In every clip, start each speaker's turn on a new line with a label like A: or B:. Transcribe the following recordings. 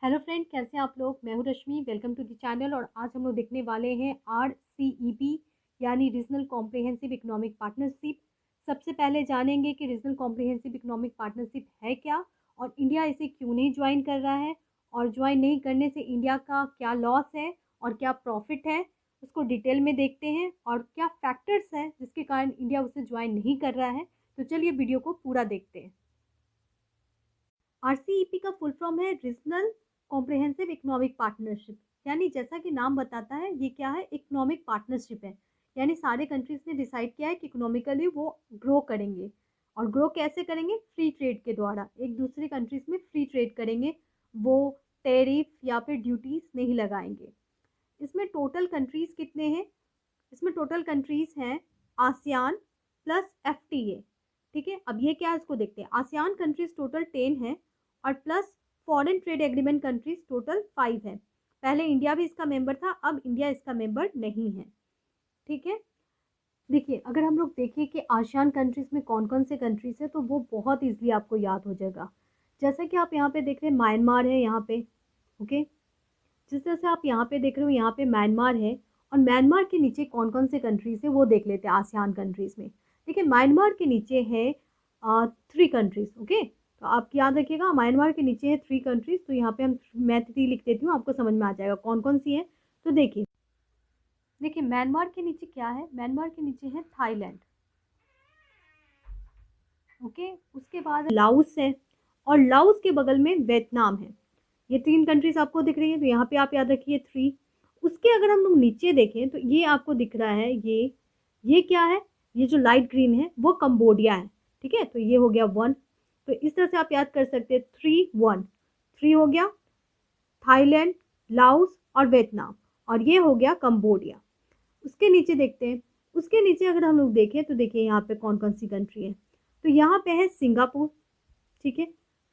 A: Hello friend, कैसे हैं आप लोग। मैं हूं रश्मि, वेलकम टू द चैनल। और आज हम लोग देखने वाले हैं RCEP यानी रीजनल कॉम्प्रिहेंसिव इकोनॉमिक पार्टनरशिप। सबसे पहले जानेंगे कि रीजनल कॉम्प्रिहेंसिव इकोनॉमिक पार्टनरशिप है क्या और इंडिया इसे क्यों नहीं ज्वाइन कर रहा है, और ज्वाइन नहीं करने से इंडिया का क्या लॉस है और क्या प्रॉफिट है, उसको डिटेल में देखते हैं। और क्या फैक्टर्स हैं जिसके कारण इंडिया उसे ज्वाइन नहीं कर रहा है। तो चलिए वीडियो को पूरा देखते हैं। RCEP का फुल फॉर्म है रीजनल कॉम्प्रिहेंसिव इकोनॉमिक पार्टनरशिप। यानी जैसा कि नाम बताता है, ये क्या है, इकोनॉमिक पार्टनरशिप है। यानी सारे कंट्रीज ने डिसाइड किया है कि इकोनॉमिकली वो ग्रो करेंगे। और ग्रो कैसे करेंगे? फ्री ट्रेड के द्वारा, एक दूसरे कंट्रीज में फ्री ट्रेड करेंगे। वो टैरिफ या फिर ड्यूटीज नहीं लगाएंगे। इसमें टोटल कंट्रीज कितने हैं? इसमें टोटल कंट्रीज हैं आसियान प्लस FTA। ठीक है, अब ये क्या है इसको देखते हैं। आसियान कंट्रीज टोटल 10 है और plus foreign trade agreement countries total 5 है। पहले इंडिया भी इसका मेंबर था, अब इंडिया इसका मेंबर नहीं है। ठीक है, देखिए अगर हम लोग देखें कि आसियान कंट्रीज में कौन कौन से कंट्रीज है तो वो बहुत ईजिली आपको याद हो जाएगा। जैसा कि आप यहाँ पे देख रहे हैं, म्यांमार है यहाँ पे। ओके, जिस तरह से आप यहाँ पे देख रहे हो, यहाँ पे म्यांमार है। और म्यांमार के नीचे कौन कौन से कंट्रीज है वो देख लेते हैं आसियान कंट्रीज में। देखिए म्यांमार के नीचे है 3 कंट्रीज। ओके, तो आप याद रखिएगा, म्यांमार के नीचे है 3 कंट्रीज। तो यहाँ पे मैं 3 लिख देती हूँ, आपको समझ में आ जाएगा कौन कौन सी है। तो देखिए देखिए म्यांमार के नीचे क्या है, म्यांमार के नीचे है थाईलैंड। ओके, उसके बाद लाओस है और लाओस के बगल में वियतनाम है। ये 3 कंट्रीज आपको दिख रही है, तो यहाँ पे आप याद रखिए 3। उसके अगर हम लोग नीचे देखें तो ये आपको दिख रहा है, ये क्या है, ये जो लाइट ग्रीन है वो कंबोडिया है। ठीक है, तो ये हो गया 1। तो इस तरह से आप याद कर सकते हैं 3 1। 3 हो गया थाईलैंड, लाओस और वियतनाम, और ये हो गया कंबोडिया। उसके नीचे देखते हैं, उसके नीचे अगर हम लोग देखें तो देखिए यहाँ पे कौन कौन सी कंट्री है। तो यहाँ पे है सिंगापुर। ठीक है,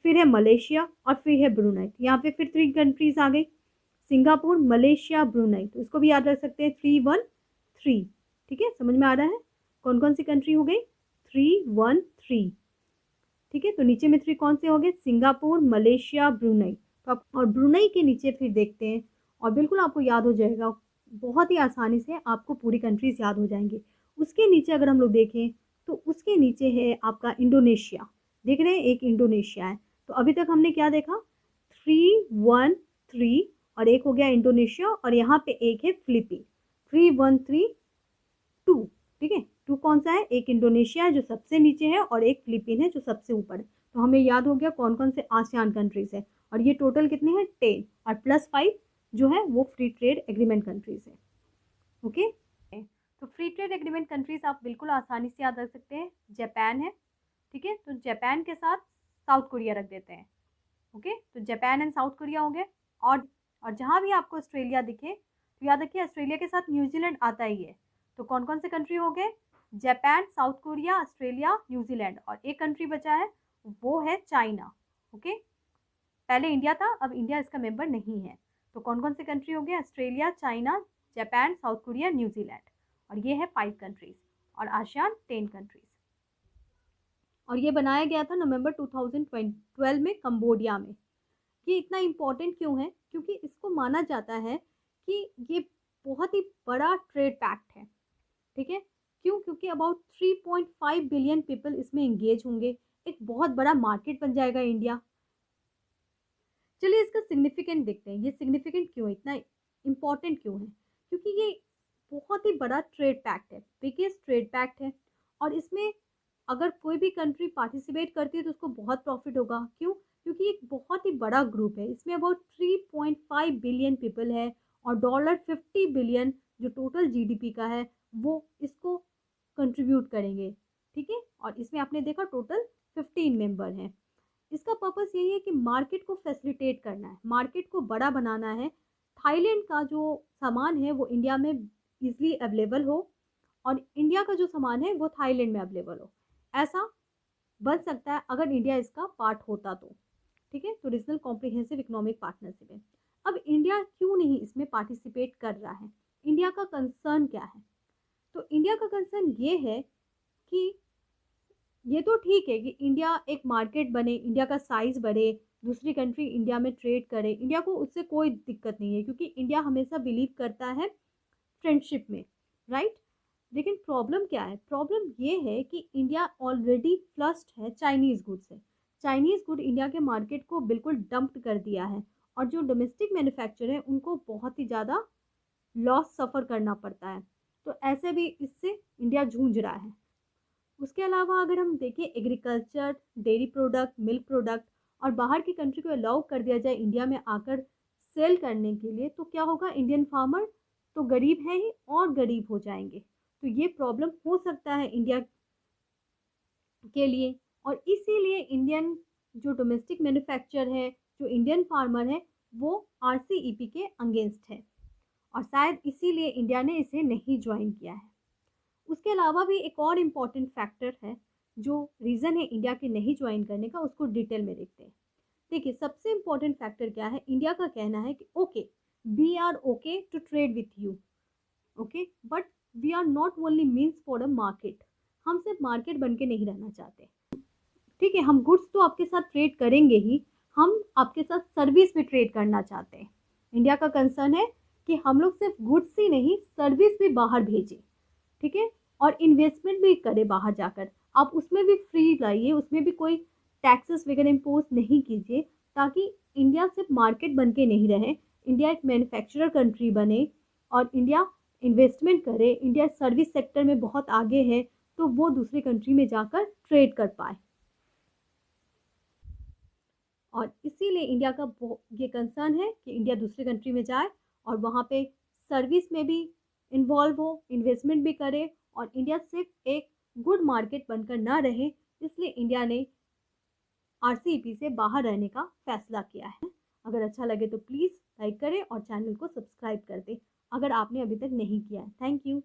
A: फिर है मलेशिया और फिर है ब्रुनई। यहाँ पे फिर 3 कंट्रीज आ गई, सिंगापुर, मलेशिया, ब्रुनई। तो इसको भी याद रख सकते हैं 3 1 3। ठीक है, समझ में आ रहा है कौन कौन सी कंट्री हो गई? 3 1 3। ठीक है, तो नीचे में 3 कौन से हो गए? Singapore, Malaysia, Brunei. तो आप और ब्रुनई के नीचे फिर देखते हैं, और बिल्कुल आपको याद हो जाएगा, बहुत ही आसानी से आपको पूरी कंट्रीज याद हो जाएंगे। उसके नीचे अगर हम लोग देखें तो उसके नीचे है आपका इंडोनेशिया। देख रहे हैं, एक इंडोनेशिया है। तो अभी तक हमने क्या देखा? 3 1 3, और एक हो गया इंडोनेशिया, और यहाँ पे एक है फिलीपीन। 3 1 3 2। ठीक है, 2 कौन सा है? एक इंडोनेशिया है जो सबसे नीचे है, और एक फिलीपीन है जो सबसे ऊपर है। तो हमें याद हो गया कौन कौन से आसियान कंट्रीज है। और ये टोटल कितने हैं? 10, और प्लस 5 जो है वो फ्री ट्रेड एग्रीमेंट कंट्रीज है। ओके, तो फ्री ट्रेड एग्रीमेंट कंट्रीज आप बिल्कुल आसानी से याद रख सकते हैं। जापान है। ठीक है, तो जापान के साथ साउथ कोरिया रख देते हैं। ओके, तो जापान एंड साउथ कोरिया हो गए। और जहाँ भी आपको ऑस्ट्रेलिया दिखे तो याद रखिए ऑस्ट्रेलिया के साथ न्यूजीलैंड आता ही है। तो कौन कौन से कंट्री हो गए? Japan, south Korea, Australia, New Zealand, और एक कंट्री बचा है वो है चाइना। ओके, पहले इंडिया था, अब इंडिया इसका मेंबर नहीं है। तो कौन कौन से कंट्री हो गए? Australia, China, Japan, south Korea, New Zealand, और ये है 5 कंट्रीज। और आसियान 10 कंट्रीज। और ये बनाया गया था नवंबर 2012 में कंबोडिया में। ये इतना इम्पोर्टेंट क्यों है? क्योंकि इसको माना जाता है कि ये बहुत ही बड़ा ट्रेड पैक्ट है। ठीक है, क्यों? क्योंकि अबाउट 3.5 बिलियन पीपल इसमें एंगेज होंगे। एक बहुत बड़ा मार्केट बन जाएगा इंडिया। चलिए इसका सिग्निफिकेंट देखते हैं, ये सिग्निफिकेंट क्यों है, इतना इम्पोर्टेंट क्यों है? क्योंकि ये बहुत ही बड़ा ट्रेड पैक्ट है, बिगेस्ट ट्रेड पैक्ट है। और इसमें अगर कोई भी कंट्री पार्टिसिपेट करती है तो उसको बहुत प्रॉफिट होगा। क्यों? क्योंकि एक बहुत ही बड़ा ग्रुप है, इसमें अबाउट 3.5 बिलियन पीपल है, और $50 बिलियन जो टोटल जीडीपी का है वो इसको कंट्रीब्यूट करेंगे। ठीक है, और इसमें आपने देखा टोटल 15 मेंबर हैं। इसका पर्पस यही है कि मार्केट को फैसिलिटेट करना है, मार्केट को बड़ा बनाना है। थाईलैंड का जो सामान है वो इंडिया में इजली अवेलेबल हो, और इंडिया का जो सामान है वो थाईलैंड में अवेलेबल हो। ऐसा बन सकता है अगर इंडिया इसका पार्ट होता तो। ठीक है, तो रीजनल कॉम्प्रिहेंसिव इकोनॉमिक पार्टनरशिप है। अब इंडिया क्यों नहीं इसमें पार्टिसिपेट कर रहा है? इंडिया का कंसर्न क्या है? तो इंडिया का कंसर्न ये है कि ये तो ठीक है कि इंडिया एक मार्केट बने, इंडिया का साइज बढ़े, दूसरी कंट्री इंडिया में ट्रेड करे, इंडिया को उससे कोई दिक्कत नहीं है, क्योंकि इंडिया हमेशा बिलीव करता है फ्रेंडशिप में, राइट। लेकिन प्रॉब्लम क्या है, प्रॉब्लम ये है कि इंडिया ऑलरेडी फ्लस्ड है चाइनीज़ गुड से। चाइनीज़ गुड इंडिया के मार्केट को बिल्कुल डंप्ड कर दिया है, और जो डोमेस्टिक मैन्युफैक्चर है उनको बहुत ही ज़्यादा लॉस सफ़र करना पड़ता है। तो ऐसे भी इससे इंडिया जूझ रहा है। उसके अलावा अगर हम देखें agriculture, dairy product, milk product, और बाहर की कंट्री को अलाउ कर दिया जाए इंडिया में आकर सेल करने के लिए, तो क्या होगा, इंडियन फार्मर तो गरीब है ही और गरीब हो जाएंगे। तो ये प्रॉब्लम हो सकता है इंडिया के लिए, और इसीलिए इंडियन जो डोमेस्टिक मैन्युफैक्चर है, जो इंडियन फार्मर है, वो RCEP के अगेंस्ट है, और शायद इसीलिए इंडिया ने इसे नहीं ज्वाइन किया है। उसके अलावा भी एक और इम्पॉर्टेंट फैक्टर है, जो रीज़न है इंडिया के नहीं ज्वाइन करने का, उसको डिटेल में देखते हैं। देखिए, सबसे इम्पॉर्टेंट फैक्टर क्या है, इंडिया का कहना है कि okay, we are okay to trade with you, okay, but we are not only means for a market. हम सिर्फ मार्केट बन के नहीं रहना चाहते, ठीक है, हम गुड्स तो आपके साथ ट्रेड करेंगे ही, हम आपके साथ सर्विस भी ट्रेड करना चाहते हैं। इंडिया का कंसर्न है कि हम लोग सिर्फ गुड्स ही नहीं, सर्विस भी बाहर भेजें, ठीक है, और इन्वेस्टमेंट भी करे बाहर जाकर। आप उसमें भी फ्री लाइए, उसमें भी कोई टैक्सेस वगैरह इम्पोज नहीं कीजिए, ताकि इंडिया सिर्फ मार्केट बन के नहीं रहे, इंडिया एक मैन्युफैक्चरर कंट्री बने, और इंडिया इन्वेस्टमेंट करे, इंडिया सर्विस सेक्टर में बहुत आगे है, तो वो दूसरी कंट्री में जाकर ट्रेड कर पाए। और इसीलिए इंडिया का ये कंसर्न है कि इंडिया दूसरी कंट्री में जाए और वहाँ पे सर्विस में भी इन्वॉल्व हो, इन्वेस्टमेंट भी करे, और इंडिया सिर्फ एक गुड मार्केट बनकर ना रहे, इसलिए इंडिया ने RCEP से बाहर रहने का फैसला किया है। अगर अच्छा लगे तो प्लीज़ लाइक करें और चैनल को सब्सक्राइब कर दें, अगर आपने अभी तक नहीं किया है। Thank you.